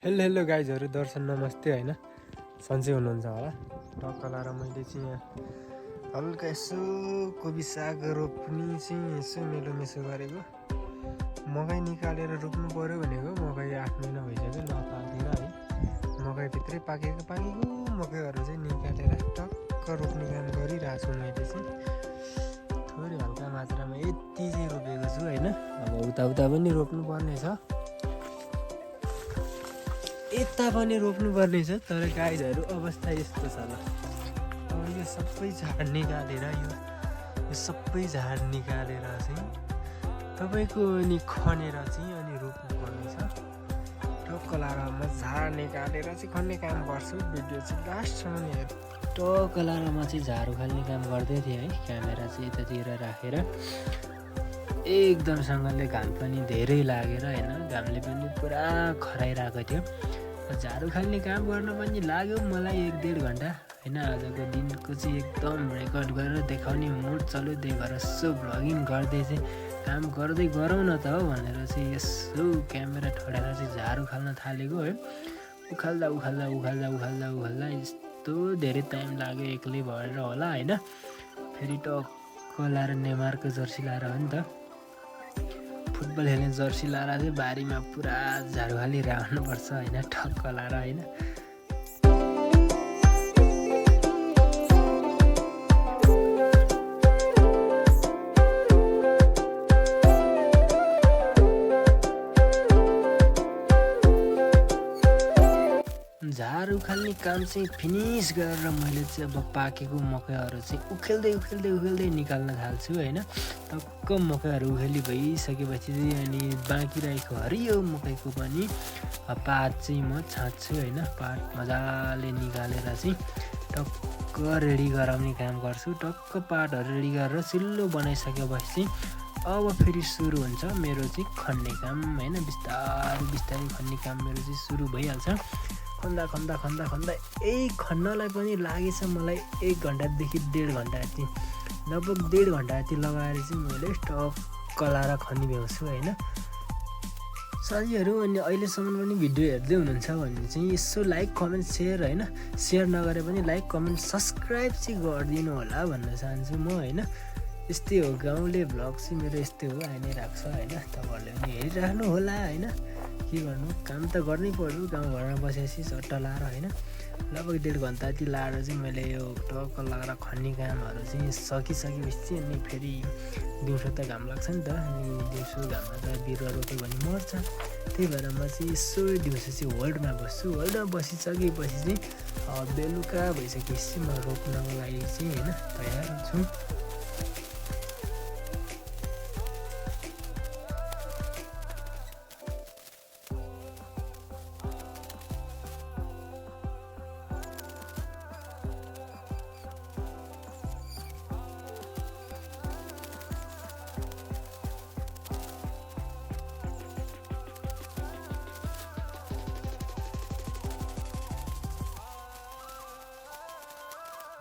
Hello गाइजहरू, दर्शन नमस्ते होइन। सन्चै हुनुहुन्छ होला। टक्क लाएर मैले चाहिँ यहाँ हल्का यसो कोपी साग रोप्ने चाहिँ यसो मेसो गरेको। मकै निकालेर रोप्नु पऱ्यो भनेको। मकै 8 महिना भइसक्यो नपाकेर है। मकैभित्रै पाकेको मकैहरू चाहिँ निकालेर टक्क रोप्ने काम गरिरहेको छु। मैले चाहिँ थोरै हल्का मात्रामा यति चाहिँ रोपेको छु होइन। अब उता पनि रोप्नु पर्ने छ, यता पनि रोप्नुपर्ने छ। तर गाईहरू अवस्था यस्तो छ ल। अब यो सबै झाड निकालेर यो सबै झाड निकालेर चाहिँ तपाईँको अनि खनेर चाहिँ अनि रोप्नुपर्ने छ। टक्क लाएर म झाड निकालेर चाहिँ खन्ने काम गर्छु। भिडियो चाहिँ लास्टसम्म हेर। टक्क लाएर म चाहिँ झाडु खाल्ने काम गर्दै थिएँ है। क्यामेरा चाहिँ यतातिर राखेर एकदमसँगले घाम पनि धेरै लागेर होइन, घामले पनि पुरा खराइरहेको थियो। झाडु खाल्ने काम गर्न पनि लाग्यो मलाई 1-1.5 घन्टा होइन। आजको दिनको चाहिँ एकदम रेकर्ड गरेर देखाउने मुड चल्यो। त्यही भएर यसो भ्लगिङ गर्दै चाहिँ काम गर्दै गरौँ न त हो भनेर चाहिँ यसो क्यामेरा ठडाएर चाहिँ झाडु खाल्न थालेको है। उखाल्दा यस्तो धेरै टाइम लाग्यो, एक्लै भएर होला होइन। फेरि टक्क लाएर नेमारको जर्सी लाएर हो नि त, फुटबल खेल्ने जर्सी लाएर चाहिँ बारीमा पुरा झाडु खाली राख्नुपर्छ होइन। ठक्क लाएर होइन। झाडु खाल्ने काम चाहिँ फिनिस गरेर मैले चाहिँ अब पाकेको मकैहरू चाहिँ उखेल्दै निकाल्न थाल्छु होइन। टक्क मकैहरू उखेली भइसकेपछि चाहिँ अनि बाँकी रहेको हरियो मकैको पनि पात चाहिँ म छाँच्छु होइन। पात मजाले निकालेर चाहिँ टक्क रेडी गराउने काम गर्छु। टक्क पातहरू रेडी गरेर सिल्लो बनाइसकेपछि अब फेरि सुरु हुन्छ मेरो चाहिँ खन्ने काम होइन। बिस्तारै खन्ने काम मेरो चाहिँ सुरु भइहाल्छ। खन्दा यही खन्नलाई पनि लागेछ मलाई 1 घन्टादेखि 1.5 घन्टा जति, लगभग 1.5 घन्टा जति लगाएर चाहिँ मैले टक्क लाएर खनी भ्याउँछु होइन। साथीहरू अनि अहिलेसम्म पनि भिडियो हेर्दै हुनुहुन्छ भने चाहिँ यसो लाइक कमेन्ट सेयर होइन, सेयर नगरे पनि लाइक कमेन्ट सब्सक्राइब चाहिँ गरिदिनु होला भन्न चाहन्छु म होइन। यस्तै हो, गाउँले भ्लग चाहिँ मेरो यस्तै हो, आइ नै राख्छ होइन। तपाईँहरूले पनि हेरिराख्नु होला होइन। के गर्नु, काम त गर्नै पर्यो। गाउँघरमा बसेपछि चट्ट लाएर होइन। लगभग 1.5 घन्टा जति लाएर चाहिँ मैले यो टक्क लगाएर खन्ने कामहरू चाहिँ सकिसकेपछि अनि फेरि दिउँसो त घाम लाग्छ नि त। अनि दिउँसो घाममा त बिरुवा रोप्यो भने मर्छ। त्यही भएर म चाहिँ यसो दिउँसो चाहिँ होल्डमा बस्छु। होल्डमा बसिसकेपछि चाहिँ बेलुका भइसकेपछि म रोप्नको लागि चाहिँ होइन तयार हुन्छु।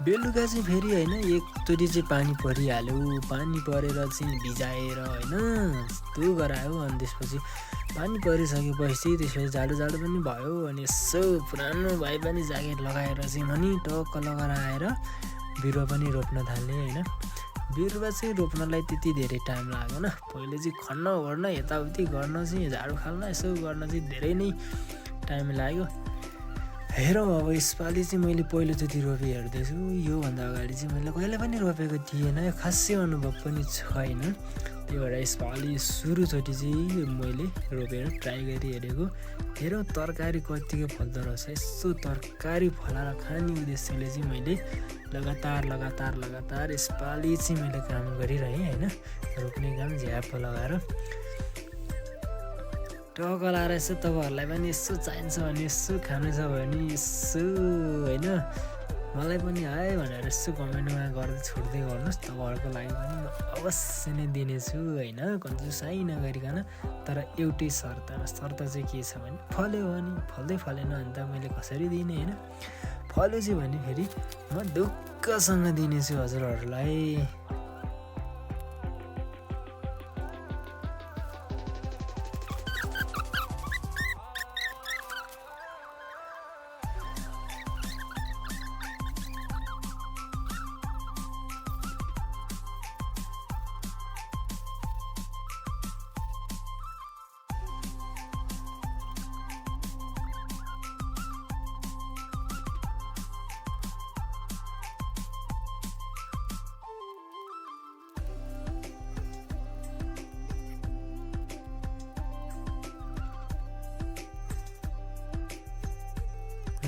बेलुका चाहिँ फेरि होइन एकचोटि चाहिँ पानी परिहाल्यो। पानी परेर चाहिँ भिजाएर होइन यस्तो गरायो। अनि त्यसपछि पानी परिसकेपछि त्यसपछि जाडो पनि भयो। अनि यसो पुरानो भए पनि ज्याकेट लगाएर चाहिँ पनि टक्क लगाएर आएर बिरुवा पनि रोप्न थाल्ने होइन। बिरुवा चाहिँ रोप्नलाई त्यति धेरै टाइम लागेन। पहिले चाहिँ खन्न ओर्न यताउति गर्न चाहिँ झाडु खाल्न यसो गर्न चाहिँ धेरै नै टाइम लाग्यो। हेरौँ अब यसपालि चाहिँ मैले पहिलोचोटि रोपी हेर्दैछु। योभन्दा अगाडि चाहिँ मैले कहिले पनि रोपेको थिएन, खासै अनुभव पनि छैन। त्यही भएर यसपालि सुरुचोटि चाहिँ मैले रोपेर ट्राई गरी हेरेको। हेरौँ तरकारी कतिको फल्दो रहेछ। यसो तरकारी फलाएर खाने उद्देश्यले चाहिँ मैले लगातार यसपालि चाहिँ मैले काम गरिरहेँ होइन। रोप्ने काम झ्याप लगाएर टक्क लाएर यसो तपाईँहरूलाई पनि यसो चाहिन्छ भने यसो खानु छ भने यसो होइन मलाई पनि आयो भनेर यसो कमेन्टमा गर्दै छोड्दै गर्नुहोस्। तपाईँहरूको लागि पनि म अवश्य नै दिनेछु होइन, कन्जुसाइ नगरिकन। तर एउटै शर्त चाहिँ के छ भने फल्यो भने फल्दै फलेन भने त मैले कसरी दिने होइन। फल्यो चाहिँ भने फेरि म ढुक्कसँग दिनेछु हजुरहरूलाई।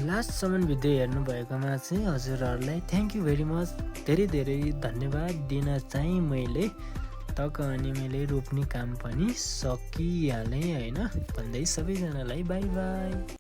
लास्टसम्म भिडियो हेर्नुभएकोमा चाहिँ हजुरहरूलाई थ्याङ्क यू भेरी मच, धेरै धेरै धन्यवाद दिन चाहिँ मैले तक अनि मैले रोप्ने काम पनि सकिहालेँ होइन भन्दै सबैजनालाई बाई बाई।